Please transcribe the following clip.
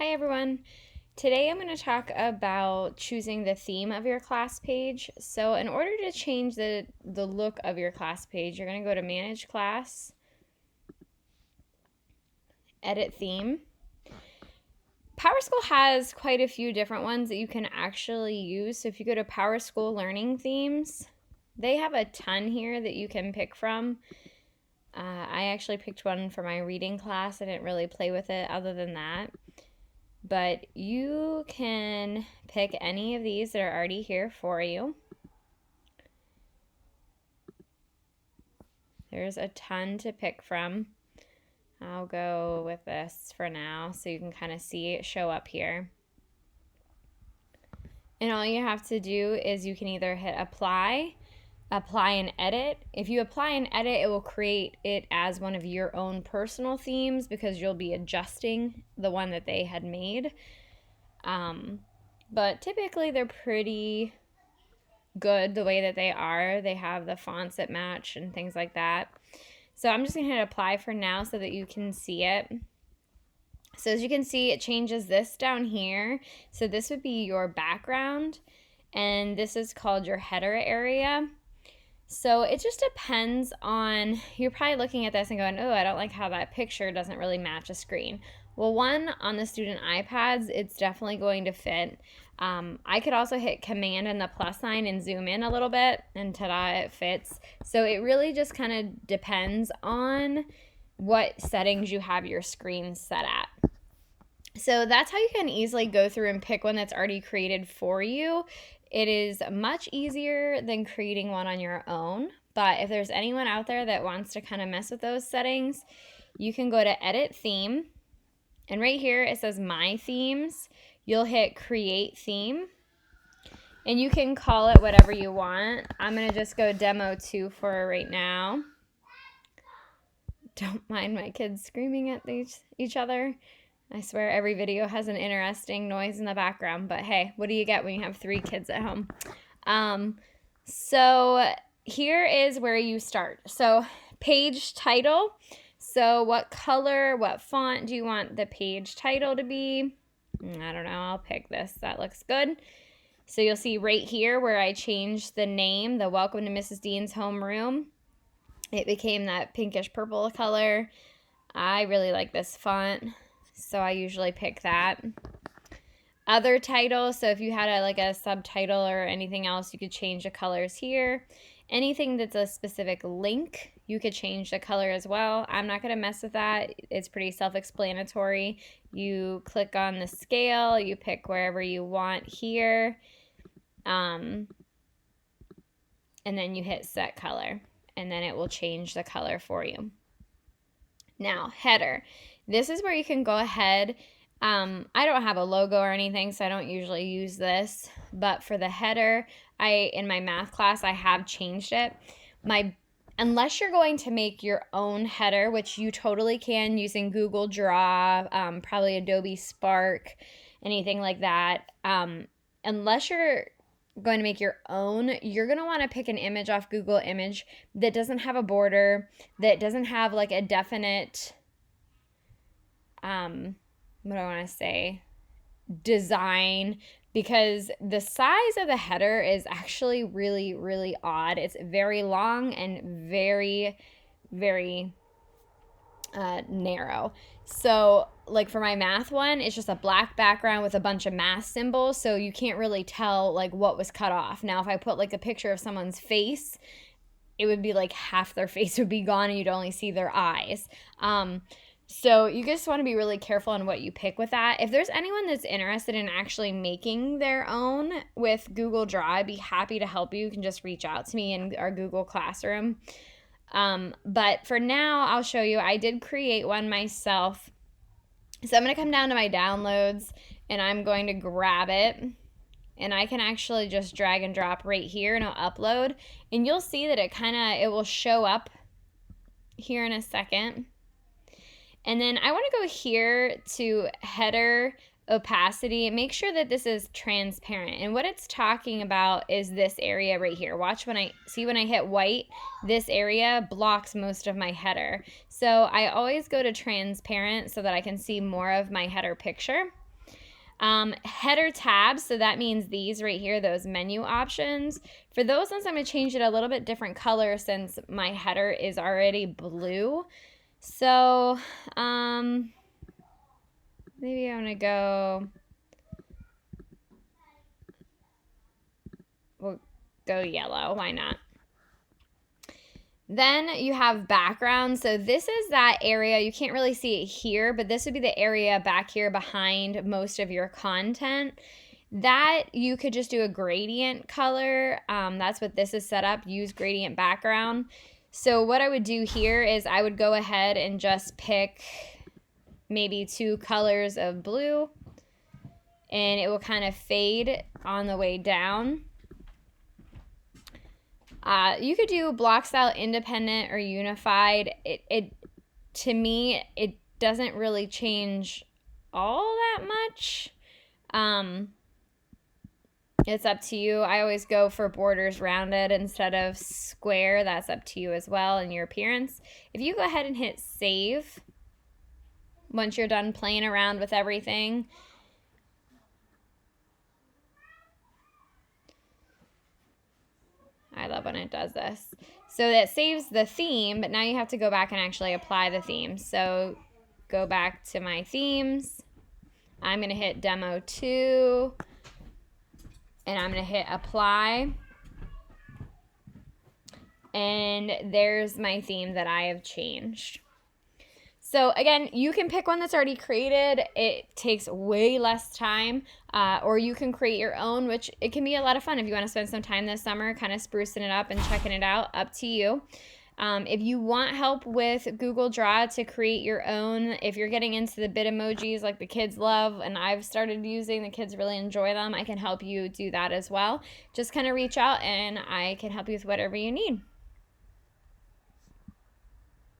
Hi everyone. Today I'm going to talk about choosing the theme of your class page. So in order to change the look of your class page, you're going to go to Manage Class, Edit Theme. PowerSchool has quite a few different ones that you can actually use. So if you go to PowerSchool Learning Themes, they have a ton here that you can pick from. I actually picked one for my reading class. I didn't really play with it other than that. But you can pick any of these that are already here for you. There's a ton to pick from. I'll go with this for now so you can kind of see it show up here. And all you have to do is you can either hit apply and edit. If you apply and edit, it will create it as one of your own personal themes because you'll be adjusting the one that they had made. But typically they're pretty good the way that they are. They have the fonts that match and things like that. So I'm just going to hit apply for now so that you can see it. So as you can see, it changes this down here. So this would be your background, and this is called your header area. So it just depends on, you're probably looking at this and going, oh, I don't like how that picture doesn't really match a screen. Well, one, on the student iPads, it's definitely going to fit. I could also hit Command and the plus sign and zoom in a little bit, and ta-da, it fits. So it really just kind of depends on what settings you have your screen set at. So that's how you can easily go through and pick one that's already created for you. It is much easier than creating one on your own, but if there's anyone out there that wants to kind of mess with those settings, you can go to Edit Theme, and right here it says My Themes. You'll hit Create Theme, and you can call it whatever you want. I'm going to just go Demo 2 for right now. Don't mind my kids screaming at each other. I swear every video has an interesting noise in the background, but hey, what do you get when you have 3 kids at home? So here is where you start. So page title. So what color, what font do you want the page title to be? I don't know. I'll pick this. That looks good. So you'll see right here where I changed the name, the Welcome to Mrs. Dean's Homeroom. It became that pinkish purple color. I really like this font, so I usually pick that. Other title, so if you had a subtitle or anything else, you could change the colors here. Anything that's a specific link, you could change the color as well. I'm not going to mess with that. It's pretty self-explanatory. You click on the scale, you pick wherever you want here, and then you hit set color, and then it will change the color for you. Now, header. This is where you can go ahead. I don't have a logo or anything, so I don't usually use this. But for the header, in my math class, I have changed it. Unless you're going to make your own header, which you totally can using Google Draw, probably Adobe Spark, anything like that. Unless you're going to make your own, you're going to want to pick an image off Google Image that doesn't have a border, that doesn't have like a definite, what do I want to say, design, because the size of the header is actually really, really odd. It's very long and very, very narrow. So like for my math one, it's just a black background with a bunch of math symbols, so you can't really tell like what was cut off. Now if I put like a picture of someone's face, it would be like half their face would be gone and you'd only see their eyes. So you just want to be really careful on what you pick with that. If there's anyone that's interested in actually making their own with Google Draw, I'd be happy to help you. You can just reach out to me in our Google Classroom. But for now, I'll show you. I did create one myself. So I'm going to come down to my downloads and I'm going to grab it. And I can actually just drag and drop right here and I'll upload. And you'll see that it will show up here in a second. And then I want to go here to header opacity and make sure that this is transparent. And what it's talking about is this area right here. Watch when I hit white, this area blocks most of my header. So I always go to transparent so that I can see more of my header picture. Header tabs, so that means these right here, those menu options. For those ones, I'm going to change it a little bit different color since my header is already blue. So maybe I'm going to go, we'll go yellow, why not? Then you have background. So this is that area. You can't really see it here, but this would be the area back here behind most of your content. That you could just do a gradient color. That's what this is set up. Use gradient background. So what I would do here is I would go ahead and just pick maybe 2 colors of blue, and it will kind of fade on the way down. You could do block style independent or unified. It to me, it doesn't really change all that much. It's up to you. I always go for borders rounded instead of square. That's up to you as well in your appearance. If you go ahead and hit save, once you're done playing around with everything, I love when it does this. So that saves the theme, but now you have to go back and actually apply the theme. So go back to my themes. I'm going to hit demo 2 and I'm going to hit apply. And there's my theme that I have changed. So again, you can pick one that's already created. It takes way less time, or you can create your own, which it can be a lot of fun if you want to spend some time this summer kind of sprucing it up and checking it out, up to you. If you want help with Google Draw to create your own, if you're getting into the Bitmojis like the kids love and I've started using, the kids really enjoy them, I can help you do that as well. Just kind of reach out and I can help you with whatever you need.